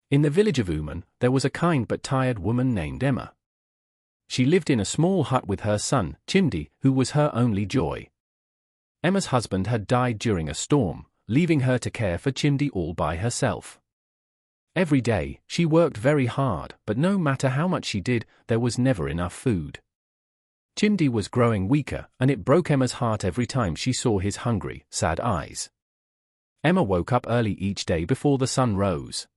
In the village of Uman, there was a kind but tired woman named Emma. She lived in a small hut with her son, Chimdi, who was her only joy. Emma's husband had died during a storm, leaving her to care for Chimdi all by herself. Every day, she worked very hard, but no matter how much she did, there was never enough food. Chimdi was growing weaker, and it broke Emma's heart every time she saw his hungry, sad eyes. Emma woke up early each day before the sun rose.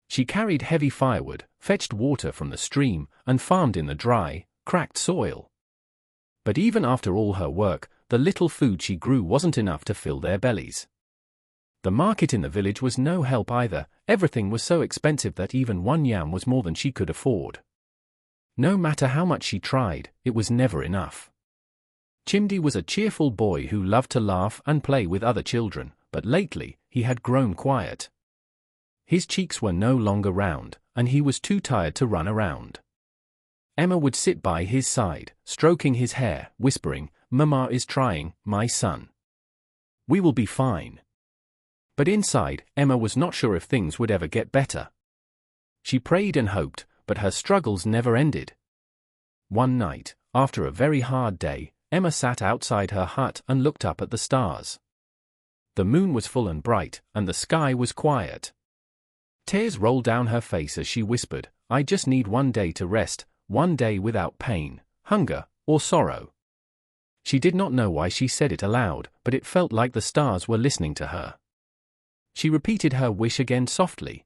She carried heavy firewood, fetched water from the stream, and farmed in the dry, cracked soil. But even after all her work, the little food she grew wasn't enough to fill their bellies. The market in the village was no help either. Everything was so expensive that even one yam was more than she could afford. No matter how much she tried, it was never enough. Chimdi was a cheerful boy who loved to laugh and play with other children, but lately, he had grown quiet. His cheeks were no longer round, and he was too tired to run around. Emma would sit by his side, stroking his hair, whispering, "Mama is trying, my son. We will be fine." But inside, Emma was not sure if things would ever get better. She prayed and hoped, but her struggles never ended. One night, after a very hard day, Emma sat outside her hut and looked up at the stars. The moon was full and bright, and the sky was quiet. Tears rolled down her face as she whispered, "I just need one day to rest, one day without pain, hunger, or sorrow." She did not know why she said it aloud, but it felt like the stars were listening to her. She repeated her wish again softly.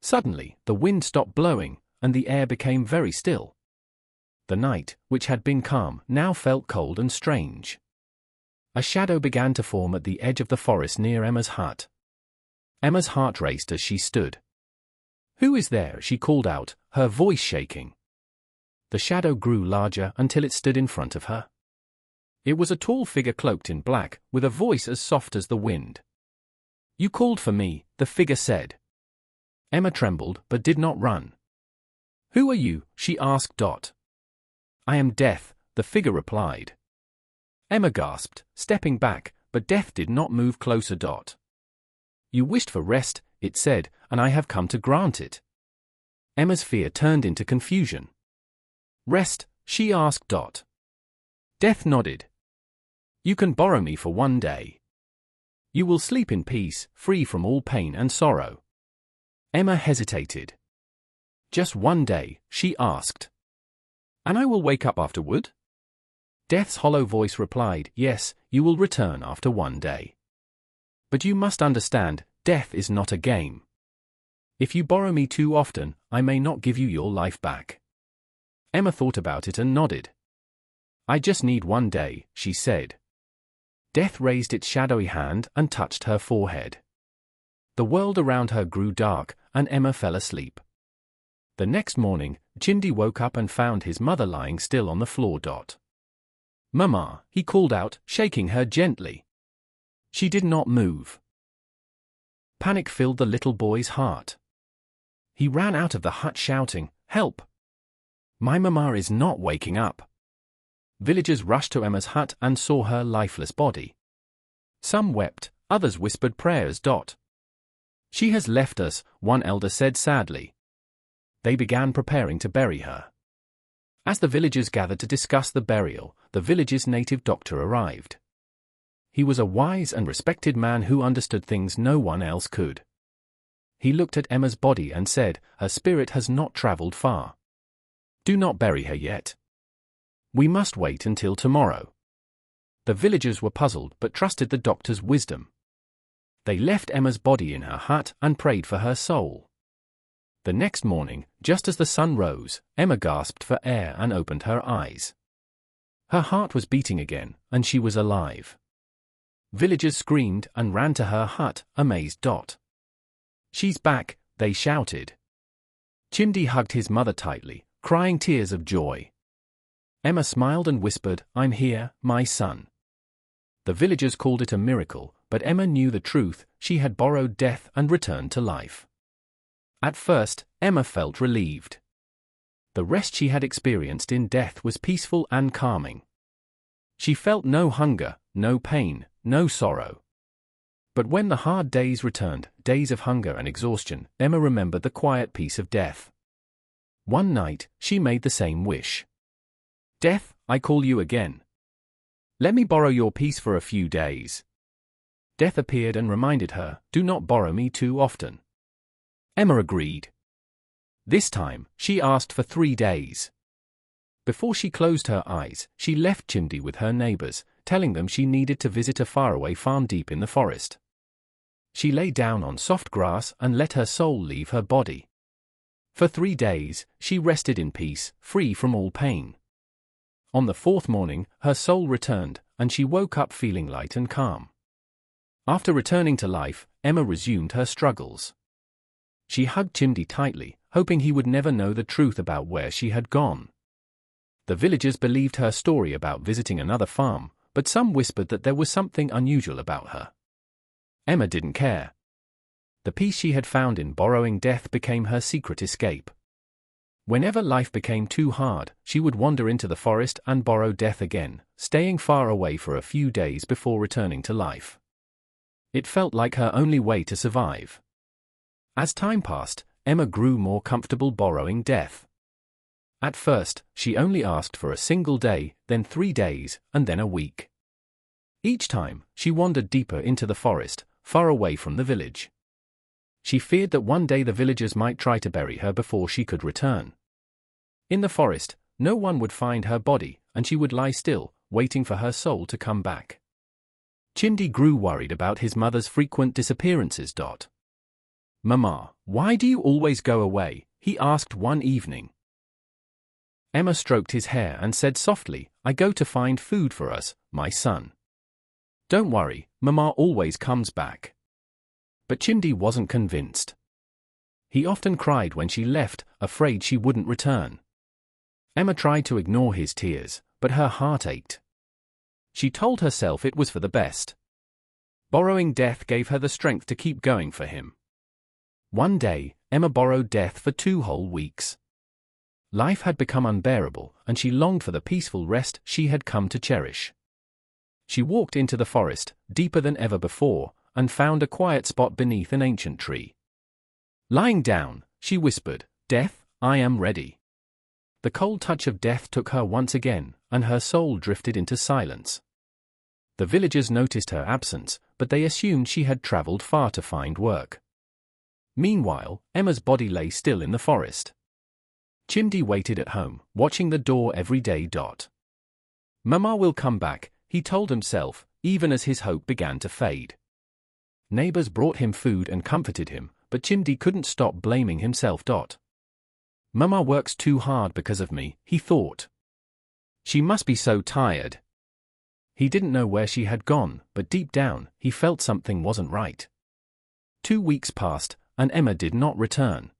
Suddenly, the wind stopped blowing, and the air became very still. The night, which had been calm, now felt cold and strange. A shadow began to form at the edge of the forest near Emma's hut. Emma's heart raced as she stood. "Who is there?" she called out, her voice shaking. The shadow grew larger until it stood in front of her. It was a tall figure cloaked in black, with a voice as soft as the wind. "You called for me," the figure said. Emma trembled but did not run. "Who are you?" she asked. "I am Death," the figure replied. Emma gasped, stepping back, but Death did not move closer. "You wished for rest," it said, "and I have come to grant it." Emma's fear turned into confusion. "Rest?" she asked. Death nodded. "You can borrow me for one day. You will sleep in peace, free from all pain and sorrow." Emma hesitated. "Just one day?" she asked. "And I will wake up afterward?" Death's hollow voice replied, "Yes, you will return after one day. But you must understand, death is not a game. If you borrow me too often, I may not give you your life back." Emma thought about it and nodded. "I just need one day," she said. Death raised its shadowy hand and touched her forehead. The world around her grew dark, and Emma fell asleep. The next morning, Chimdi woke up and found his mother lying still on the floor. "Mama," he called out, shaking her gently. She did not move. Panic filled the little boy's heart. He ran out of the hut shouting, "Help! My mama is not waking up." Villagers rushed to Emma's hut and saw her lifeless body. Some wept, others whispered prayers. "She has left us," one elder said sadly. They began preparing to bury her. As the villagers gathered to discuss the burial, the village's native doctor arrived. He was a wise and respected man who understood things no one else could. He looked at Emma's body and said, "Her spirit has not traveled far. Do not bury her yet. We must wait until tomorrow." The villagers were puzzled but trusted the doctor's wisdom. They left Emma's body in her hut and prayed for her soul. The next morning, just as the sun rose, Emma gasped for air and opened her eyes. Her heart was beating again, and she was alive. Villagers screamed and ran to her hut, amazed. "She's back," they shouted. Chimdi hugged his mother tightly, crying tears of joy. Emma smiled and whispered, "I'm here, my son." The villagers called it a miracle, but Emma knew the truth. She had borrowed death and returned to life. At first, Emma felt relieved. The rest she had experienced in death was peaceful and calming. She felt no hunger, no pain, no sorrow. But when the hard days returned, days of hunger and exhaustion, Emma remembered the quiet peace of death. One night, she made the same wish. "Death, I call you again. Let me borrow your peace for a few days." Death appeared and reminded her, "Do not borrow me too often." Emma agreed. This time, she asked for 3 days. Before she closed her eyes, she left Chimdi with her neighbors, telling them she needed to visit a faraway farm deep in the forest. She lay down on soft grass and let her soul leave her body. For 3 days, she rested in peace, free from all pain. On the 4th morning, her soul returned, and she woke up feeling light and calm. After returning to life, Emma resumed her struggles. She hugged Chimdi tightly, hoping he would never know the truth about where she had gone. The villagers believed her story about visiting another farm, but some whispered that there was something unusual about her. Emma didn't care. The peace she had found in borrowing death became her secret escape. Whenever life became too hard, she would wander into the forest and borrow death again, staying far away for a few days before returning to life. It felt like her only way to survive. As time passed, Emma grew more comfortable borrowing death. At first, she only asked for a single day, then 3 days, and then a week. Each time, she wandered deeper into the forest, far away from the village. She feared that one day the villagers might try to bury her before she could return. In the forest, no one would find her body, and she would lie still, waiting for her soul to come back. Chimdi grew worried about his mother's frequent disappearances. "Mama, why do you always go away?" he asked one evening. Emma stroked his hair and said softly, "I go to find food for us, my son. Don't worry, Mama always comes back." But Chimdi wasn't convinced. He often cried when she left, afraid she wouldn't return. Emma tried to ignore his tears, but her heart ached. She told herself it was for the best. Borrowing death gave her the strength to keep going for him. One day, Emma borrowed death for 2 whole weeks. Life had become unbearable, and she longed for the peaceful rest she had come to cherish. She walked into the forest, deeper than ever before, and found a quiet spot beneath an ancient tree. Lying down, she whispered, "Death, I am ready." The cold touch of death took her once again, and her soul drifted into silence. The villagers noticed her absence, but they assumed she had traveled far to find work. Meanwhile, Emma's body lay still in the forest. Chimdi waited at home, watching the door every day. "Mama will come back," he told himself, even as his hope began to fade. Neighbors brought him food and comforted him, but Chimdi couldn't stop blaming himself. "Mama works too hard because of me," he thought. "She must be so tired." He didn't know where she had gone, but deep down, he felt something wasn't right. 2 weeks passed, and Emma did not return.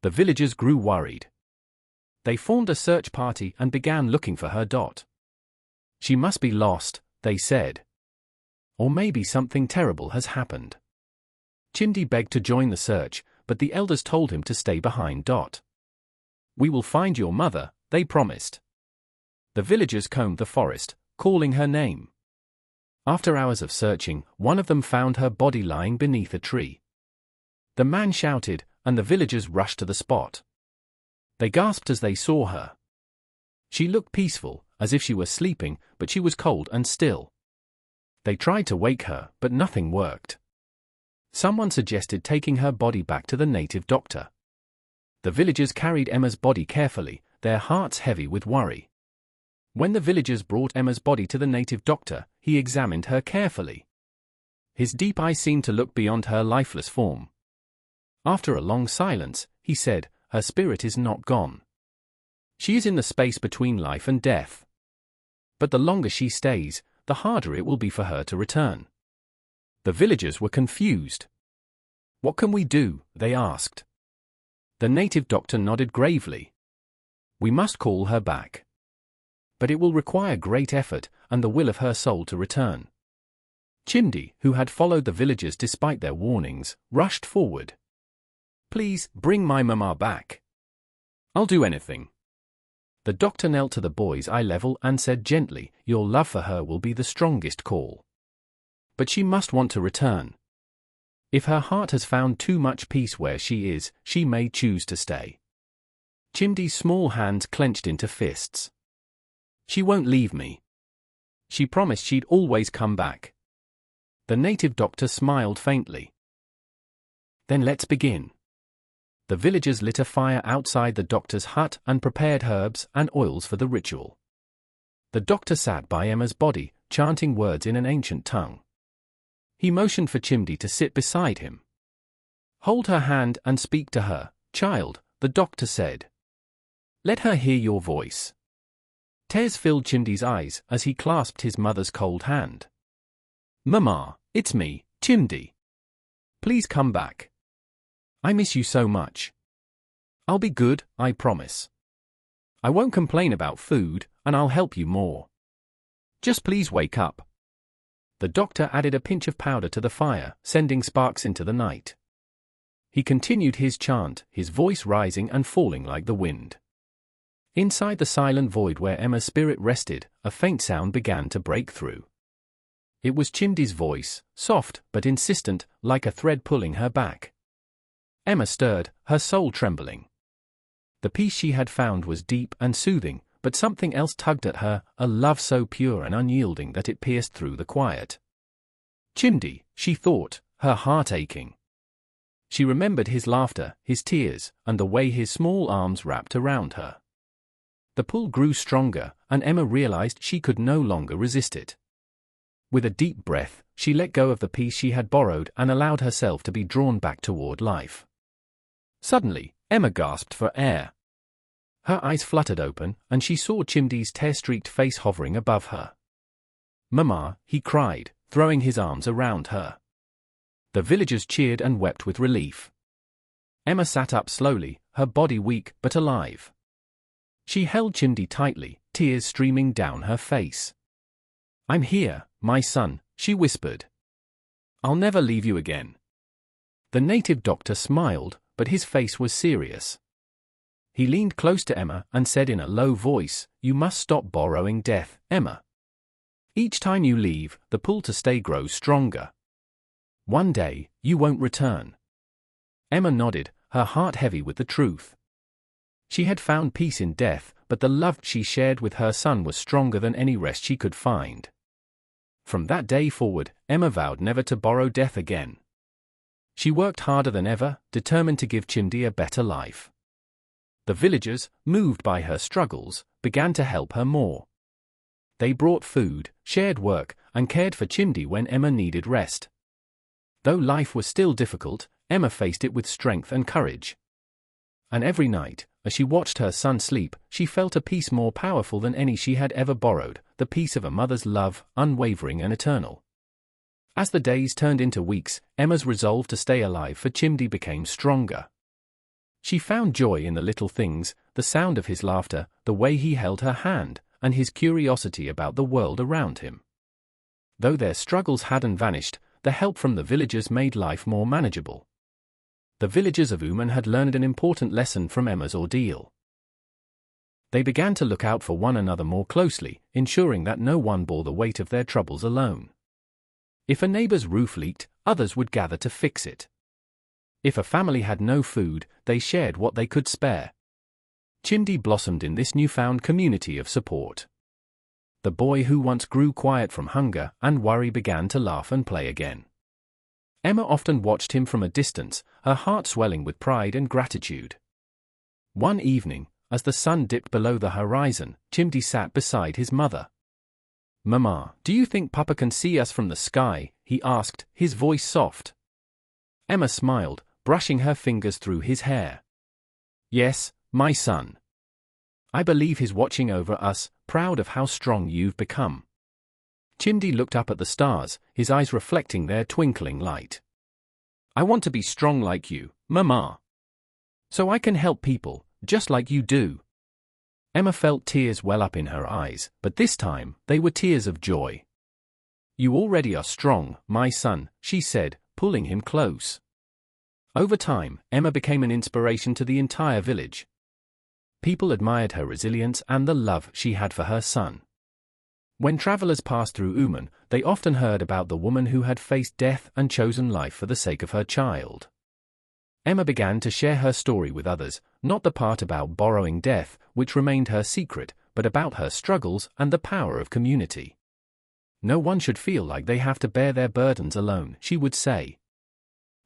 The villagers grew worried. They formed a search party and began looking for her. "She must be lost," they said. "Or maybe something terrible has happened." Chimdi begged to join the search, but the elders told him to stay behind. "We will find your mother," they promised. The villagers combed the forest, calling her name. After hours of searching, one of them found her body lying beneath a tree. The man shouted, and the villagers rushed to the spot. They gasped as they saw her. She looked peaceful, as if she were sleeping, but she was cold and still. They tried to wake her, but nothing worked. Someone suggested taking her body back to the native doctor. The villagers carried Emma's body carefully, their hearts heavy with worry. When the villagers brought Emma's body to the native doctor, he examined her carefully. His deep eyes seemed to look beyond her lifeless form. After a long silence, he said, "Her spirit is not gone. She is in the space between life and death. But the longer she stays, the harder it will be for her to return." The villagers were confused. "What can we do?" they asked. The native doctor nodded gravely. "We must call her back. But it will require great effort, and the will of her soul to return." Chimdi, who had followed the villagers despite their warnings, rushed forward. "Please, bring my mama back. I'll do anything." The doctor knelt to the boy's eye level and said gently, "Your love for her will be the strongest call. but she must want to return. If her heart has found too much peace where she is, she may choose to stay. Chimdy's small hands clenched into fists. She won't leave me. She promised she'd always come back. The native doctor smiled faintly. Then let's begin. The villagers lit a fire outside the doctor's hut and prepared herbs and oils for the ritual. The doctor sat by Emma's body, chanting words in an ancient tongue. He motioned for Chimdy to sit beside him. Hold her hand and speak to her, child, the doctor said. Let her hear your voice. Tears filled Chimdy's eyes as he clasped his mother's cold hand. Mama, it's me, Chimdy. Please come back. I miss you so much. I'll be good, I promise. I won't complain about food, and I'll help you more. Just please wake up. The doctor added a pinch of powder to the fire, sending sparks into the night. He continued his chant, his voice rising and falling like the wind. Inside the silent void where Emma's spirit rested, a faint sound began to break through. It was Chimdy's voice, soft but insistent, like a thread pulling her back. Emma stirred, her soul trembling. The peace she had found was deep and soothing, but something else tugged at her, a love so pure and unyielding that it pierced through the quiet. Chimdy, she thought, her heart aching. She remembered his laughter, his tears, and the way his small arms wrapped around her. The pull grew stronger, and Emma realized she could no longer resist it. With a deep breath, she let go of the piece she had borrowed and allowed herself to be drawn back toward life. Suddenly, Emma gasped for air. Her eyes fluttered open, and she saw Chimdy's tear-streaked face hovering above her. Mama, he cried, throwing his arms around her. The villagers cheered and wept with relief. Emma sat up slowly, her body weak but alive. She held Chimdy tightly, tears streaming down her face. I'm here, my son, she whispered. I'll never leave you again. The native doctor smiled, but his face was serious. He leaned close to Emma and said in a low voice, You must stop borrowing death, Emma. Each time you leave, the pull to stay grows stronger. One day, you won't return. Emma nodded, her heart heavy with the truth. She had found peace in death, but the love she shared with her son was stronger than any rest she could find. From that day forward, Emma vowed never to borrow death again. She worked harder than ever, determined to give Chimdy a better life. The villagers, moved by her struggles, began to help her more. They brought food, shared work, and cared for Chimdy when Emma needed rest. Though life was still difficult, Emma faced it with strength and courage. And every night, as she watched her son sleep, she felt a peace more powerful than any she had ever borrowed, the peace of a mother's love, unwavering and eternal. As the days turned into weeks, Emma's resolve to stay alive for Chimdy became stronger. She found joy in the little things, the sound of his laughter, the way he held her hand, and his curiosity about the world around him. Though their struggles hadn't vanished, the help from the villagers made life more manageable. The villagers of Uman had learned an important lesson from Emma's ordeal. They began to look out for one another more closely, ensuring that no one bore the weight of their troubles alone. If a neighbor's roof leaked, others would gather to fix it. If a family had no food, they shared what they could spare. Chimdy blossomed in this newfound community of support. The boy who once grew quiet from hunger and worry began to laugh and play again. Emma often watched him from a distance, her heart swelling with pride and gratitude. One evening, as the sun dipped below the horizon, Chimdy sat beside his mother. Mama, do you think Papa can see us from the sky? He asked, his voice soft. Emma smiled, brushing her fingers through his hair. Yes, my son. I believe he's watching over us, proud of how strong you've become. Chimdy looked up at the stars, his eyes reflecting their twinkling light. I want to be strong like you, Mama. So I can help people, just like you do. Emma felt tears well up in her eyes, but this time, they were tears of joy. You already are strong, my son, she said, pulling him close. Over time, Emma became an inspiration to the entire village. People admired her resilience and the love she had for her son. When travelers passed through Uman, they often heard about the woman who had faced death and chosen life for the sake of her child. Emma began to share her story with others, not the part about borrowing death, which remained her secret, but about her struggles and the power of community. No one should feel like they have to bear their burdens alone, she would say.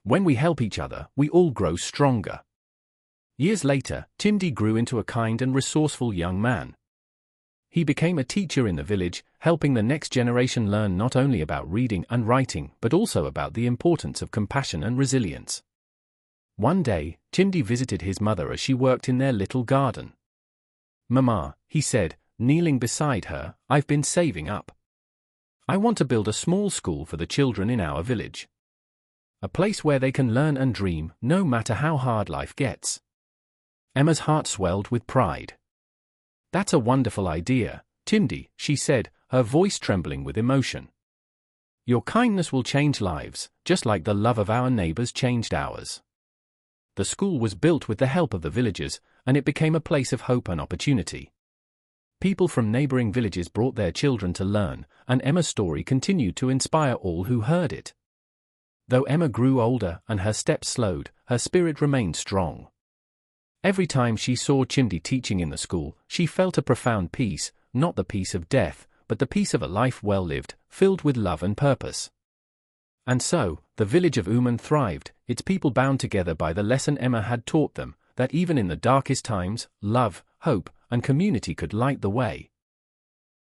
When we help each other, we all grow stronger. Years later, Chimdi grew into a kind and resourceful young man. He became a teacher in the village, helping the next generation learn not only about reading and writing but also about the importance of compassion and resilience. One day, Chimdi visited his mother as she worked in their little garden. "Mama," he said, kneeling beside her, "I've been saving up. I want to build a small school for the children in our village. A place where they can learn and dream, no matter how hard life gets." Emma's heart swelled with pride. "That's a wonderful idea, Chimdi," she said, her voice trembling with emotion. "Your kindness will change lives, just like the love of our neighbors changed ours." The school was built with the help of the villagers, and it became a place of hope and opportunity. People from neighboring villages brought their children to learn, and Emma's story continued to inspire all who heard it. Though Emma grew older and her steps slowed, her spirit remained strong. Every time she saw Chimdi teaching in the school, she felt a profound peace, not the peace of death, but the peace of a life well lived, filled with love and purpose. And so, the village of Uman thrived, its people bound together by the lesson Emma had taught them, that even in the darkest times, love, hope, and community could light the way.